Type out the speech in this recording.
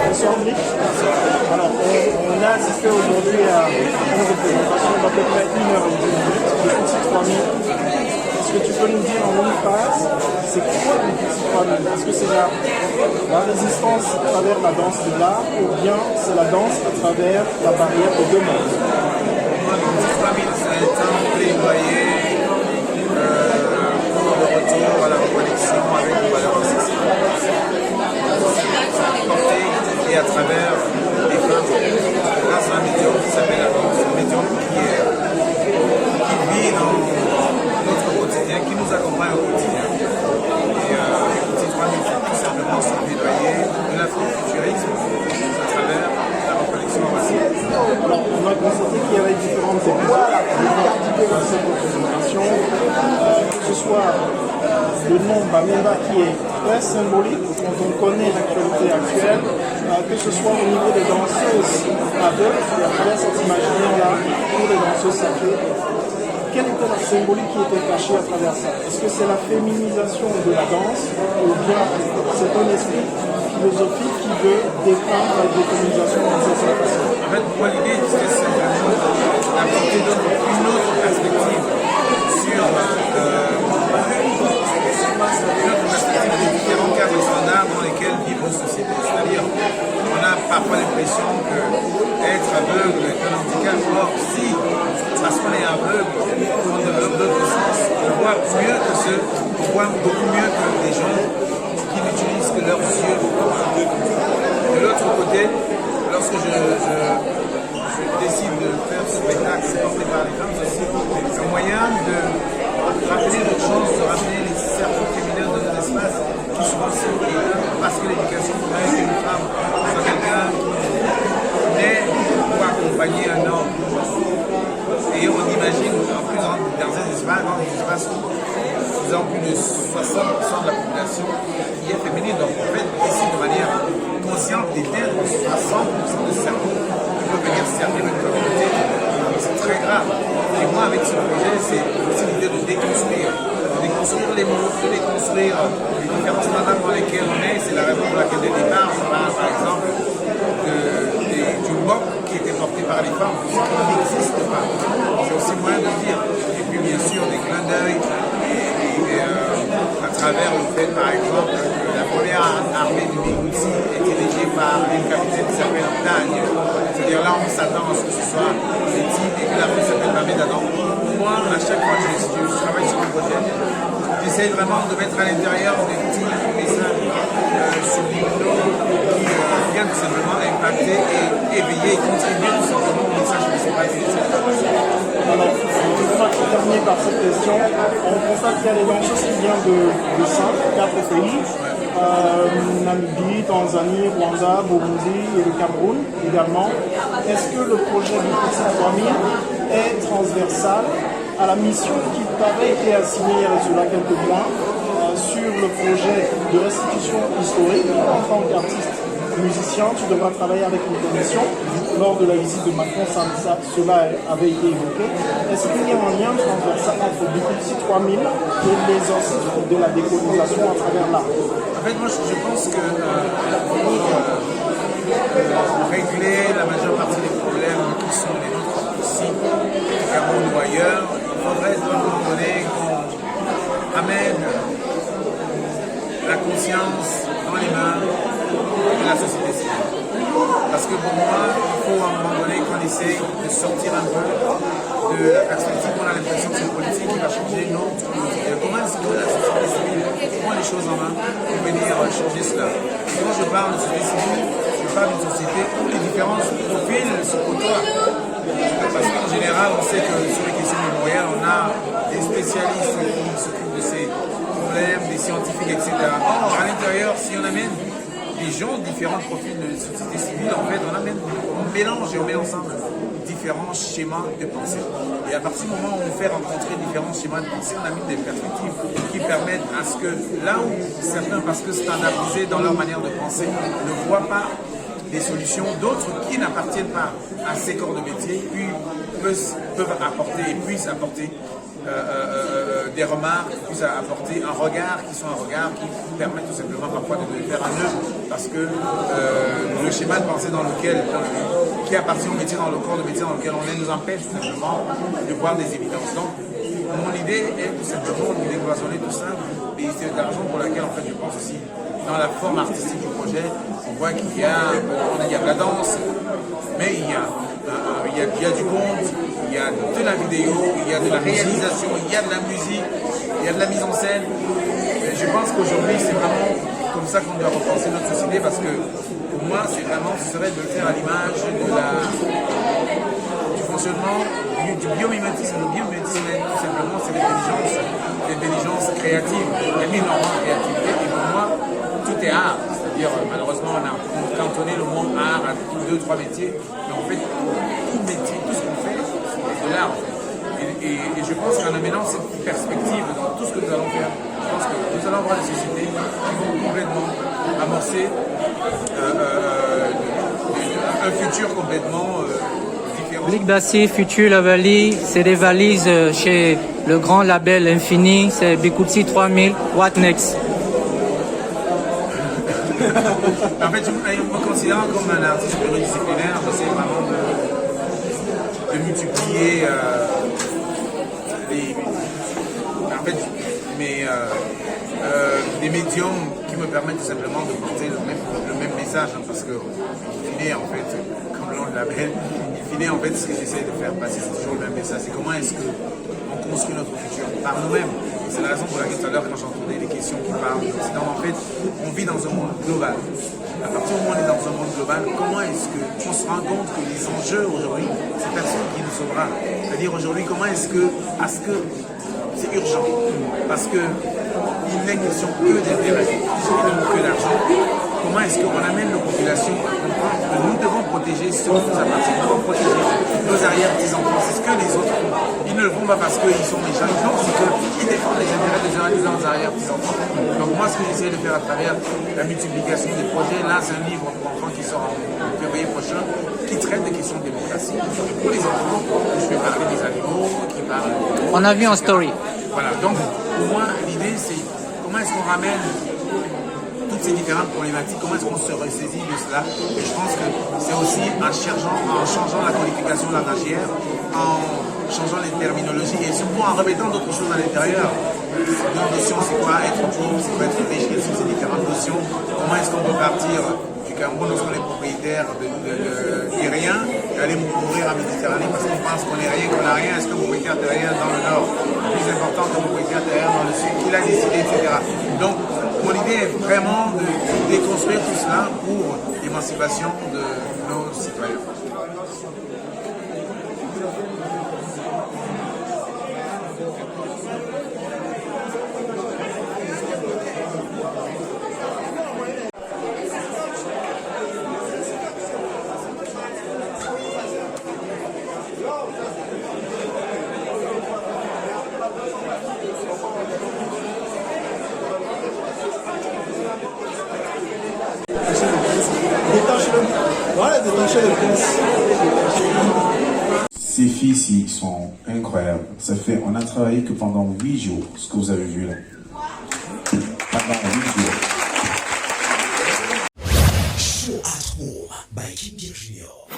Bonsoir Nick. Alors, on a assisté aujourd'hui à une représentation d'à peu près 1h10 de Petit 3000. Est-ce que tu peux nous dire en une phrase, c'est quoi le Petit 3000? Est-ce que c'est la résistance à travers la danse de l'art ou bien c'est la danse à travers la barrière de deux mondes? Moi, le Petit 3000, c'est un temps plaidoyer pour le retour à la connexion avec les valeurs ancestrales. Et à travers les femmes, grâce à un médium qui s'appelle la danse, un médium qui vit dans notre quotidien, qui nous accompagne au quotidien. Et les Petits 3000, c'est tout simplement ce plaidoyer de l'afrofuturisme à travers la reconnexion en racine. Alors, on a constaté qu'il y avait différentes époques, dans cette représentation, que ce soit le nom Bamemba qui est très symbolique quand on connaît l'actualité actuelle, que ce soit au niveau des danseuses aveugles, et à travers cet imaginaire-là, pour les danseuses sacrées. Quelle était la symbolique qui était cachée à travers ça? Est-ce que c'est la féminisation de la danse ou bien c'est un esprit philosophique qui veut dépeindre la décolonisation dans cette façon? En fait, moi, l'idée, c'est simplement d'apporter une autre perspective sur les différents cadres standards dans lesquels vivent nos sociétés. C'est-à-dire, on a parfois l'impression qu'être aveugle est un handicap. Or, si, parce qu'on est aveugle, on développe d'autres sens. On voit mieux que ceux, on voit beaucoup mieux que des gens qui n'utilisent que leurs yeux. De l'autre côté, lorsque je décide de faire ce spectacle, c'est porté par les femmes, c'est aussi un moyen de rappeler l'urgence, de rappeler les cerveaux féminins de notre espace qui souvent sont parce que l'éducation voudrait qu'une femme soit quelqu'un qui naît pour accompagner un homme. Et on imagine, en plus, dans un espace où nous avons plus de 60% de la population qui est féminine. Donc, en fait, ici, de manière consciente, d'éteindre 60% de cerveau qui peut venir servir une communauté, c'est très grave. Et moi, avec ce projet, c'est aussi l'idée de déconstruire les mots, de déconstruire les différents standards dans lesquels on est. C'est la raison pour laquelle, dès le départ, on parle, par exemple, du mock qui était porté par les femmes, ce qui n'existe pas. C'est aussi moyen de le dire. Et puis, bien sûr, des clins d'œil à travers le fait, par exemple, que la première armée du Bigouti est dirigée par une capitaine qui s'appelle Dagne. C'est-à-dire là, on s'attend à ce que ce soit des types et que l'armée s'appelle Bameda. Donc, moi, à chaque fois que je travaille sur un projet, j'essaie vraiment de mettre à l'intérieur des petits messages subliminaux qui viennent tout simplement impacter et éveiller et contribuer tout simplement au message qui ne sont pas utilisés. Alors, on va terminer par cette question. On constate qu'il y a des danseuses qui viennent de 4 pays, Namibie, Tanzanie, Rwanda, Burundi et le Cameroun également. Est-ce que le projet du Petit 3000 est transversal à la mission qui t'avait été assignée il y a cela quelques mois sur le projet de restitution historique en tant qu'artiste musicien? Tu devras travailler avec une commission. Lors de la visite de Macron, cela avait été évoqué. Est-ce qu'il y a un lien transversal entre le Petit 3000 et les ancêtres de la décolonisation à travers l'art? En fait, moi, je pense que pour régler la majeure partie des problèmes qui sont les nôtres ici, au Cameroun ou ailleurs, il faudrait à un moment donné qu'on amène la conscience dans les mains de la société civile. Parce que pour moi, il faut à un moment donné qu'on essaye de sortir un peu de la perspective qu'on a l'impression que c'est une politique qui va changer notre politique. Comment est-ce que la société civile prend les choses en main pour venir changer cela? Quand je parle de société civile, je parle d'une société où les différents profils se côtoient. Parce qu'en général, on sait que sur les questions mémorielles, on a des spécialistes qui s'occupent de ces problèmes, des scientifiques, etc. Or, à l'intérieur, si on amène des gens, différents profils de société civile, en fait, on mélange et on met ensemble différents schémas de pensée. Et à partir du moment où on fait rencontrer différents schémas de pensée, on a mis des perspectives qui permettent à ce que là où certains, parce que standardisés dans leur manière de penser, ne voient pas des solutions, d'autres qui n'appartiennent pas à ces corps de métier, puis peuvent apporter et puissent apporter des remarques, puissent apporter un regard qui sont un regard qui permet tout simplement parfois de faire un œuvre, parce que le le schéma de pensée qui appartient au métier dans le corps de métier dans lequel on est nous empêche tout simplement de voir des évidences. Donc, mon idée est tout simplement de décloisonner tout ça, et c'est la raison pour laquelle en fait je pense aussi dans la forme artistique du projet, on voit qu'il y a de la danse, mais il y a du conte, il y a de la vidéo, il y a de la réalisation, il y a de la musique, il y a de la mise en scène. Et je pense qu'aujourd'hui c'est vraiment comme ça qu'on doit repenser notre société, parce que pour moi ce serait de le faire à l'image du fonctionnement du biomimétisme. Le biomimétisme, tout simplement, c'est l'intelligence créative, il y a énormément de créativité, et pour moi tout est art. C'est-à-dire, malheureusement, on a cantonné le mot art à 2-3 métiers, mais en fait, tout métier, tout ce qu'on fait, c'est de l'art. Et je pense qu'en amenant cette perspective dans tout ce que nous allons faire, je pense que nous allons avoir des sociétés qui vont complètement amorcer un futur complètement différent. Blic d'acier, Future La Vallée, c'est des valises chez le grand label Infini, c'est Bikuti 3000, What Next? En fait, me considérant comme un artiste pluridisciplinaire, j'essaie vraiment de multiplier des médiums qui me permettent tout simplement de porter le même message, hein, parce que en fait, comme l'on l'appelle, en fait, ce que j'essaie de faire passer, c'est toujours le même message. C'est comment est-ce qu'on construit notre futur par nous-mêmes. C'est la raison pour laquelle tout à l'heure, quand j'entendais les questions qui parlent de l'Occident, en fait, on vit dans un monde global. À partir du moment où on est dans un monde global, comment est-ce qu'on se rend compte que les enjeux aujourd'hui, c'est personne qui nous sauvera. C'est-à-dire aujourd'hui, comment est-ce que c'est urgent, parce que il n'est question que d'intérêt et que d'argent. Comment est-ce qu'on amène nos populations à comprendre que nous devons protéger ce qui nous appartient, nous devons protéger nos arrière-petits-enfants, c'est ce que les autres font. Ils ne le font pas parce qu'ils sont méchants, non, c'est qu'ils défendent les intérêts de leurs arrière-petits-enfants. Donc moi, ce que j'essaie de faire à travers la multiplication des projets, là c'est un livre pour enfants qui sort en février prochain, qui traite des questions de démocratie. Pour les enfants, je vais parler des animaux, qui parlent... On a vu en story. Voilà, donc pour moi, l'idée c'est comment est-ce qu'on ramène toutes ces différentes problématiques, comment est-ce qu'on se ressaisit de cela. Et je pense que c'est aussi en changeant la qualification langagière, en changeant les terminologies et surtout en remettant d'autres choses à l'intérieur. Une notion, c'est quoi être pauvre, c'est quoi être riche, quelles sont ces différentes notions, comment est-ce qu'on peut partir du Cameroun lorsqu'on est propriétaire de rien et aller mourir en Méditerranée parce qu'on pense qu'on est rien, qu'on n'a rien, est-ce que propriétaire terrien dans le nord est plus important que propriétaire terrien dans le sud, qui l'a décidé, etc. Donc, mon idée est vraiment de déconstruire tout cela pour l'émancipation de nos citoyens. Voilà, détacher le prince. Ces filles-ci sont incroyables. On a travaillé que pendant 8 jours, ce que vous avez vu là. Pendant 8 jours. Show at Home by King Junior.